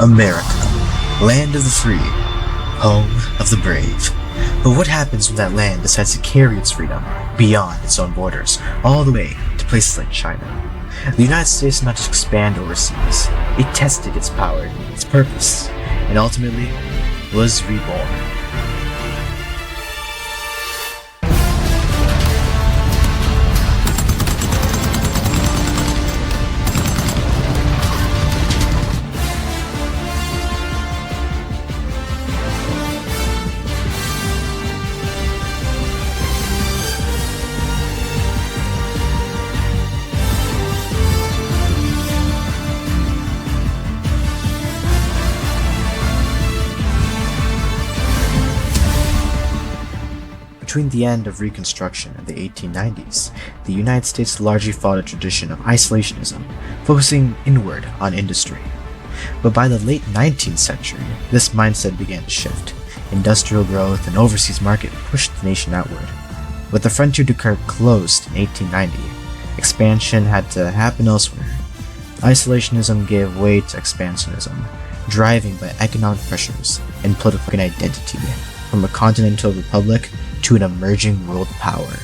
America, land of the free, home of the brave. But what happens when that land decides to carry its freedom beyond its own borders, all the way to places like China? The United States did not just expand overseas, it tested its power, its purpose, and ultimately was reborn. Between the end of Reconstruction and the 1890s, the United States largely followed a tradition of isolationism, focusing inward on industry. But by the late 19th century, this mindset began to shift. Industrial growth and overseas market pushed the nation outward. With the frontier to Dunkirk closed in 1890, expansion had to happen elsewhere. Isolationism gave way to expansionism, driving by economic pressures and political identity, from a continental republic to an emerging world power.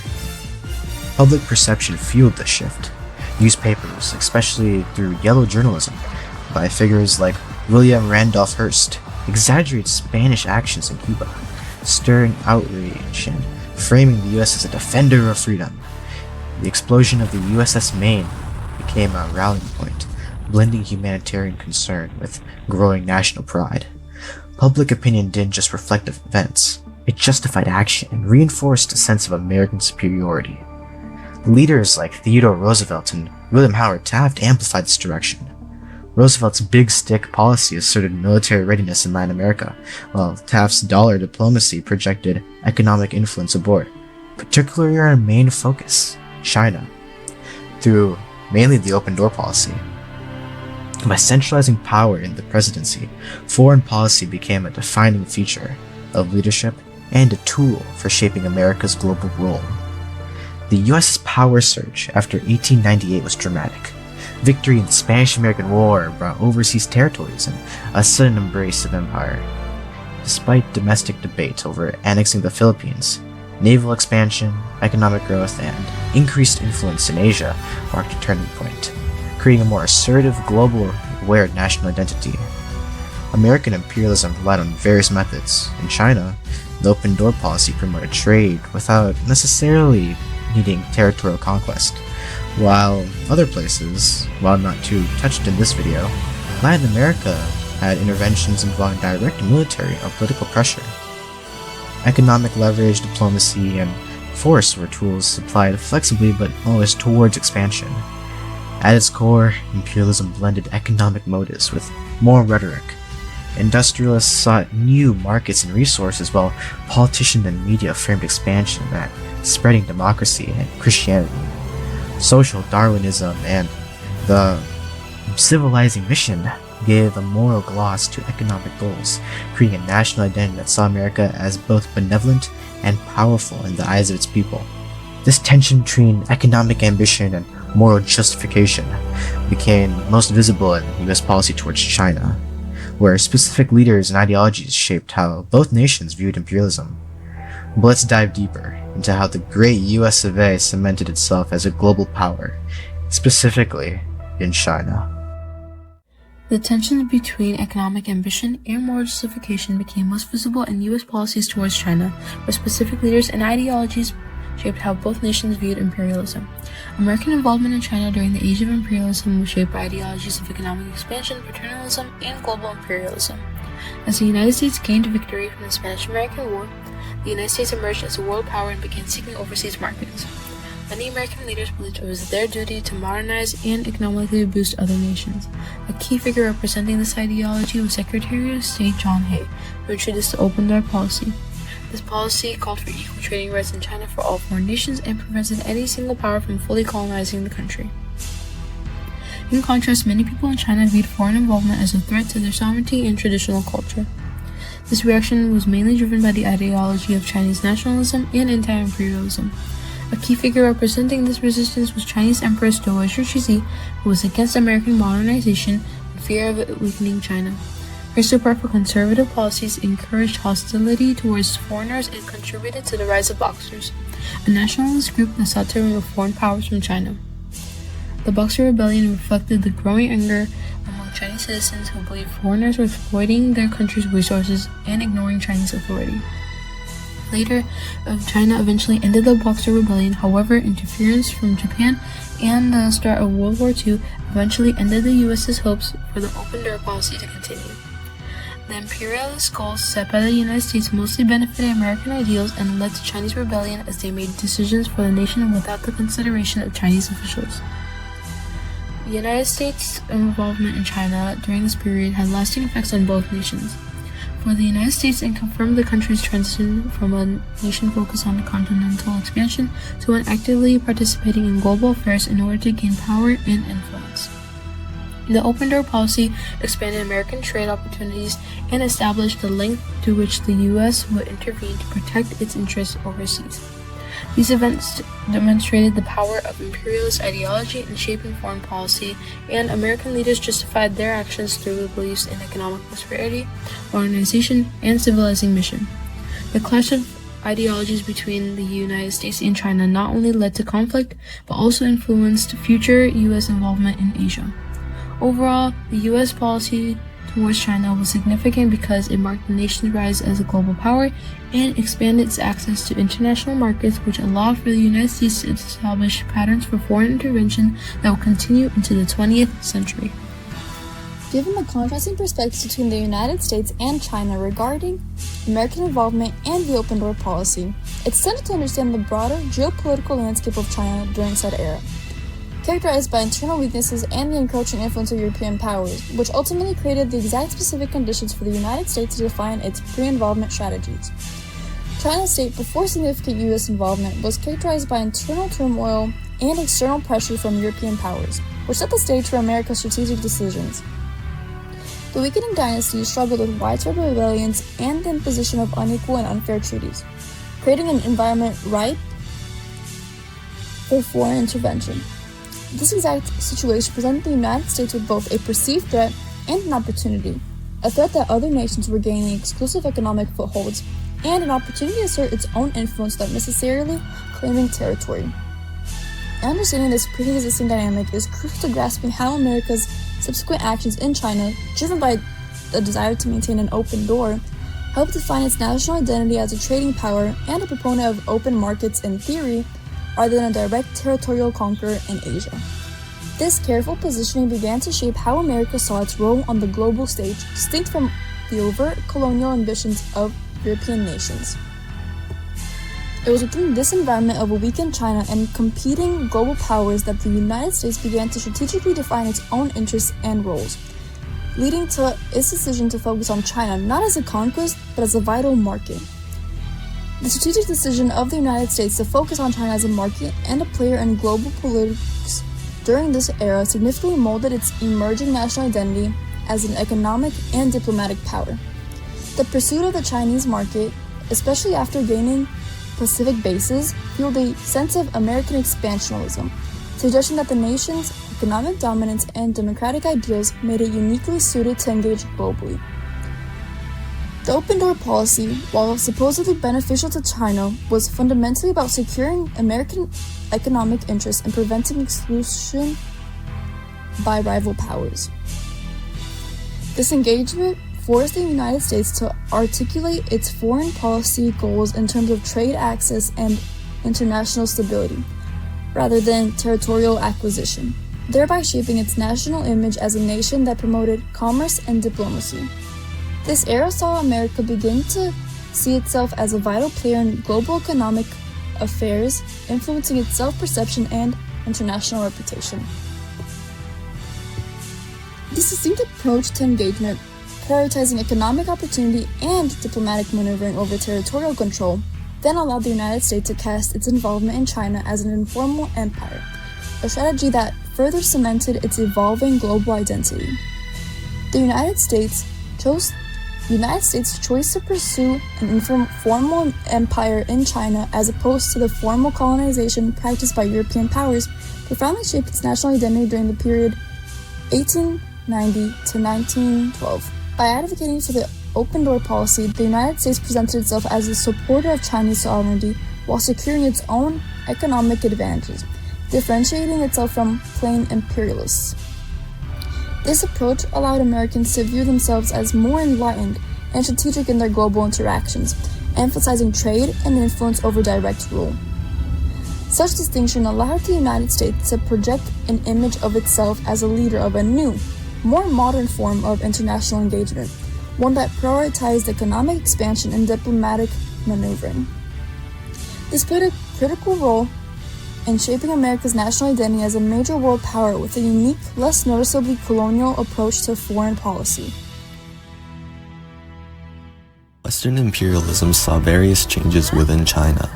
Public perception fueled the shift. Newspapers, especially through yellow journalism by figures like William Randolph Hearst, exaggerated Spanish actions in Cuba, stirring outrage and framing the US as a defender of freedom. The explosion of the USS Maine became a rallying point, blending humanitarian concern with growing national pride. Public opinion didn't just reflect events, it justified action and reinforced a sense of American superiority. Leaders like Theodore Roosevelt and William Howard Taft amplified this direction. Roosevelt's big stick policy asserted military readiness in Latin America, while Taft's dollar diplomacy projected economic influence abroad, particularly our main focus, China, through mainly the open door policy. By centralizing power in the presidency, foreign policy became a defining feature of leadership and a tool for shaping America's global role. The US's power surge after 1898 was dramatic. Victory in the Spanish-American War brought overseas territories and a sudden embrace of empire. Despite domestic debate over annexing the Philippines, naval expansion, economic growth, and increased influence in Asia marked a turning point, creating a more assertive, global-aware national identity. American imperialism relied on various methods. In China, the open door policy promoted trade without necessarily needing territorial conquest, while other places, while not too touched in this video, Latin America had interventions involving direct military or political pressure. Economic leverage, diplomacy, and force were tools supplied flexibly but always towards expansion. At its core, imperialism blended economic motives with moral rhetoric. Industrialists sought new markets and resources, while politicians and media framed expansion at spreading democracy and Christianity. Social Darwinism and the civilizing mission gave a moral gloss to economic goals, creating a national identity that saw America as both benevolent and powerful in the eyes of its people. This tension between economic ambition and moral justification became most visible in US policy towards China, where specific leaders and ideologies shaped how both nations viewed imperialism. But let's dive deeper into how the great US of A cemented itself as a global power, specifically in China. The tension between economic ambition and moral justification became most visible in US policies towards China, where specific leaders and ideologies shaped how both nations viewed imperialism. American involvement in China during the age of imperialism was shaped by ideologies of economic expansion, paternalism, and global imperialism. As the United States gained victory from the Spanish-American War, the United States emerged as a world power and began seeking overseas markets. Many American leaders believed it was their duty to modernize and economically boost other nations. A key figure representing this ideology was Secretary of State John Hay, who introduced the open door policy. This policy called for equal trading rights in China for all foreign nations and prevented any single power from fully colonizing the country. In contrast, many people in China viewed foreign involvement as a threat to their sovereignty and traditional culture. This reaction was mainly driven by the ideology of Chinese nationalism and anti-imperialism. A key figure representing this resistance was Chinese Empress Dowager Cixi, who was against American modernization in fear of it weakening China. Her super conservative policies encouraged hostility towards foreigners and contributed to the rise of Boxers, a nationalist group that sought to remove foreign powers from China. The Boxer Rebellion reflected the growing anger among Chinese citizens who believed foreigners were exploiting their country's resources and ignoring Chinese authority. Later, China eventually ended the Boxer Rebellion. However, interference from Japan and the start of World War II eventually ended the U.S.'s hopes for the open door policy to continue. The imperialist goals set by the United States mostly benefited American ideals and led to Chinese rebellion as they made decisions for the nation without the consideration of Chinese officials. The United States' involvement in China during this period had lasting effects on both nations. For the United States, it confirmed the country's transition from a nation focused on continental expansion to one actively participating in global affairs in order to gain power and influence. The open door policy expanded American trade opportunities and established the length to which the U.S. would intervene to protect its interests overseas. These events demonstrated the power of imperialist ideology in shaping foreign policy, and American leaders justified their actions through the beliefs in economic prosperity, modernization, and civilizing mission. The clash of ideologies between the United States and China not only led to conflict, but also influenced future U.S. involvement in Asia. Overall, the U.S. policy towards China was significant because it marked the nation's rise as a global power and expanded its access to international markets, which allowed for the United States to establish patterns for foreign intervention that will continue into the 20th century. Given the contrasting perspectives between the United States and China regarding American involvement and the open door policy, it's tended to understand the broader geopolitical landscape of China during said era, characterized by internal weaknesses and the encroaching influence of European powers, which ultimately created the exact specific conditions for the United States to define its pre-involvement strategies. China's state before significant U.S. involvement was characterized by internal turmoil and external pressure from European powers, which set the stage for America's strategic decisions. The weakening dynasty struggled with widespread rebellions and the imposition of unequal and unfair treaties, creating an environment ripe for foreign intervention. This exact situation presented the United States with both a perceived threat and an opportunity, a threat that other nations were gaining exclusive economic footholds, and an opportunity to assert its own influence without necessarily claiming territory. Understanding this pre-existing dynamic is crucial to grasping how America's subsequent actions in China, driven by the desire to maintain an open door, helped define its national identity as a trading power and a proponent of open markets in theory, rather than a direct territorial conqueror in Asia. This careful positioning began to shape how America saw its role on the global stage, distinct from the overt colonial ambitions of European nations. It was within this environment of a weakened China and competing global powers that the United States began to strategically define its own interests and roles, leading to its decision to focus on China not as a conquest, but as a vital market. The strategic decision of the United States to focus on China as a market and a player in global politics during this era significantly molded its emerging national identity as an economic and diplomatic power. The pursuit of the Chinese market, especially after gaining Pacific bases, fueled a sense of American expansionism, suggesting that the nation's economic dominance and democratic ideals made it uniquely suited to engage globally. The open door policy, while supposedly beneficial to China, was fundamentally about securing American economic interests and preventing exclusion by rival powers. This engagement forced the United States to articulate its foreign policy goals in terms of trade access and international stability, rather than territorial acquisition, thereby shaping its national image as a nation that promoted commerce and diplomacy. This era saw America begin to see itself as a vital player in global economic affairs, influencing its self-perception and international reputation. This distinct approach to engagement, prioritizing economic opportunity and diplomatic maneuvering over territorial control, then allowed the United States to cast its involvement in China as an informal empire, a strategy that further cemented its evolving global identity. The United States' choice to pursue an informal empire in China as opposed to the formal colonization practiced by European powers profoundly shaped its national identity during the period 1890 to 1912. By advocating for the open door policy, the United States presented itself as a supporter of Chinese sovereignty while securing its own economic advantages, differentiating itself from plain imperialists. This approach allowed Americans to view themselves as more enlightened and strategic in their global interactions, emphasizing trade and influence over direct rule. Such distinction allowed the United States to project an image of itself as a leader of a new, more modern form of international engagement, one that prioritized economic expansion and diplomatic maneuvering. This played a critical role in shaping America's national identity as a major world power with a unique, less noticeably colonial approach to foreign policy. Western imperialism saw various changes within China.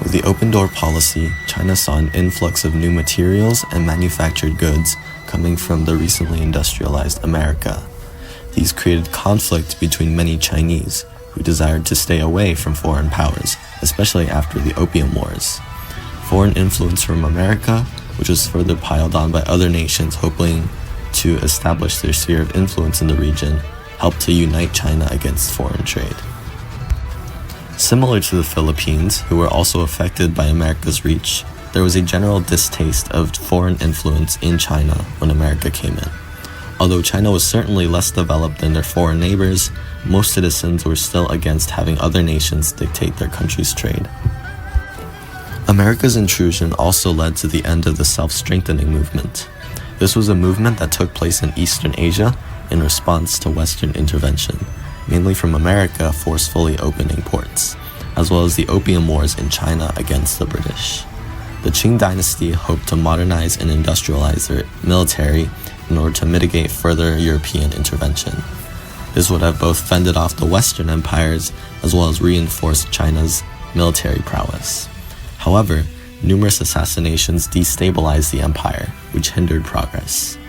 With the open door policy, China saw an influx of new materials and manufactured goods coming from the recently industrialized America. These created conflict between many Chinese, who desired to stay away from foreign powers, especially after the Opium Wars. Foreign influence from America, which was further piled on by other nations hoping to establish their sphere of influence in the region, helped to unite China against foreign trade. Similar to the Philippines, who were also affected by America's reach, there was a general distaste of foreign influence in China when America came in. Although China was certainly less developed than their foreign neighbors, most citizens were still against having other nations dictate their country's trade. America's intrusion also led to the end of the self-strengthening movement. This was a movement that took place in Eastern Asia in response to Western intervention, mainly from America forcefully opening ports, as well as the Opium Wars in China against the British. The Qing dynasty hoped to modernize and industrialize their military in order to mitigate further European intervention. This would have both fended off the Western empires as well as reinforced China's military prowess. However, numerous assassinations destabilized the empire, which hindered progress.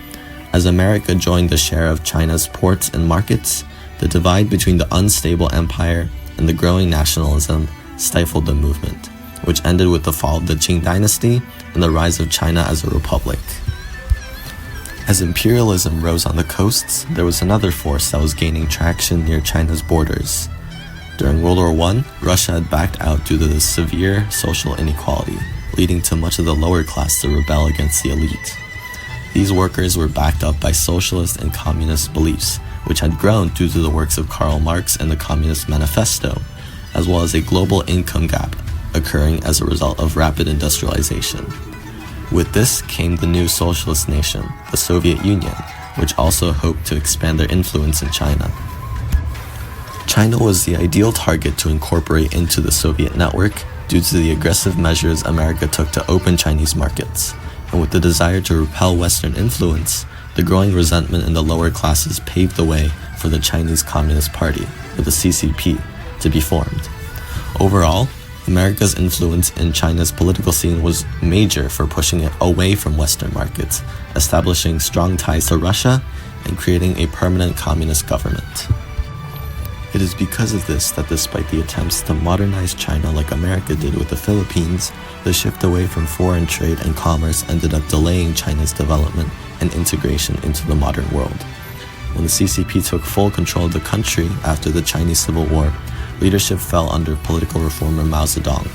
As America joined the share of China's ports and markets, the divide between the unstable empire and the growing nationalism stifled the movement, which ended with the fall of the Qing dynasty and the rise of China as a republic. As imperialism rose on the coasts, there was another force that was gaining traction near China's borders. During World War I, Russia had backed out due to the severe social inequality, leading to much of the lower class to rebel against the elite. These workers were backed up by socialist and communist beliefs, which had grown due to the works of Karl Marx and the Communist Manifesto, as well as a global income gap occurring as a result of rapid industrialization. With this came the new socialist nation, the Soviet Union, which also hoped to expand their influence in China. China was the ideal target to incorporate into the Soviet network due to the aggressive measures America took to open Chinese markets, and with the desire to repel Western influence, the growing resentment in the lower classes paved the way for the Chinese Communist Party, or the CCP, to be formed. Overall, America's influence in China's political scene was major for pushing it away from Western markets, establishing strong ties to Russia, and creating a permanent communist government. It is because of this that despite the attempts to modernize China like America did with the Philippines, the shift away from foreign trade and commerce ended up delaying China's development and integration into the modern world. When the CCP took full control of the country after the Chinese Civil War, leadership fell under political reformer Mao Zedong,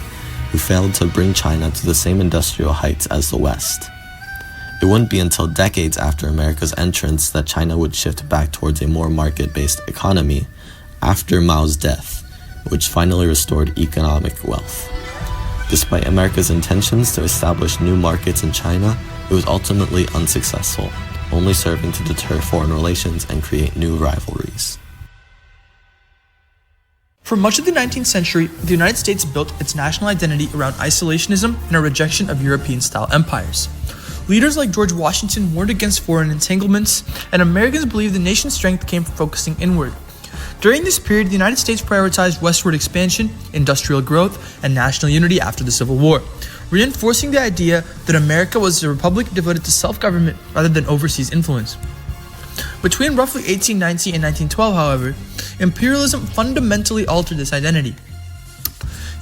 who failed to bring China to the same industrial heights as the West. It wouldn't be until decades after America's entrance that China would shift back towards a more market-based economy after Mao's death, which finally restored economic wealth. Despite America's intentions to establish new markets in China, it was ultimately unsuccessful, only serving to deter foreign relations and create new rivalries. For much of the 19th century, the United States built its national identity around isolationism and a rejection of European-style empires. Leaders like George Washington warned against foreign entanglements, and Americans believed the nation's strength came from focusing inward. During this period, the United States prioritized westward expansion, industrial growth, and national unity after the Civil War, reinforcing the idea that America was a republic devoted to self-government rather than overseas influence. Between roughly 1890 and 1912, however, imperialism fundamentally altered this identity.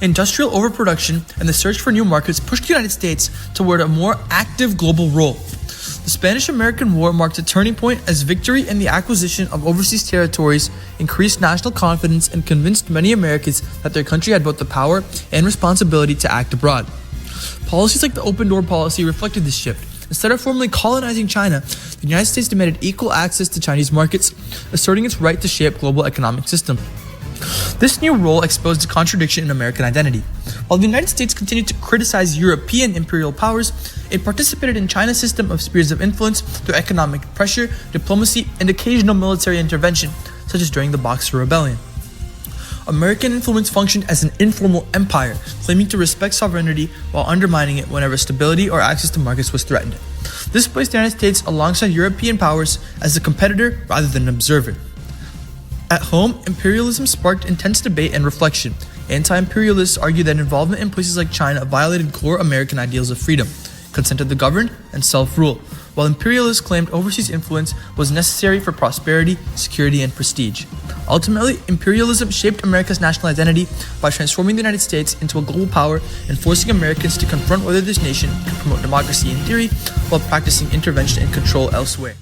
Industrial overproduction and the search for new markets pushed the United States toward a more active global role. The Spanish-American War marked a turning point as victory in the acquisition of overseas territories increased national confidence and convinced many Americans that their country had both the power and responsibility to act abroad. Policies like the open door policy reflected this shift. Instead of formally colonizing China, the United States demanded equal access to Chinese markets, asserting its right to shape global economic system. This new role exposed a contradiction in American identity. While the United States continued to criticize European imperial powers, it participated in China's system of spheres of influence through economic pressure, diplomacy, and occasional military intervention, such as during the Boxer Rebellion. American influence functioned as an informal empire, claiming to respect sovereignty while undermining it whenever stability or access to markets was threatened. This placed the United States alongside European powers as a competitor rather than an observer. At home, imperialism sparked intense debate and reflection. Anti-imperialists argued that involvement in places like China violated core American ideals of freedom, consent of the governed, and self-rule, while imperialists claimed overseas influence was necessary for prosperity, security, and prestige. Ultimately, imperialism shaped America's national identity by transforming the United States into a global power and forcing Americans to confront whether this nation could promote democracy in theory while practicing intervention and control elsewhere.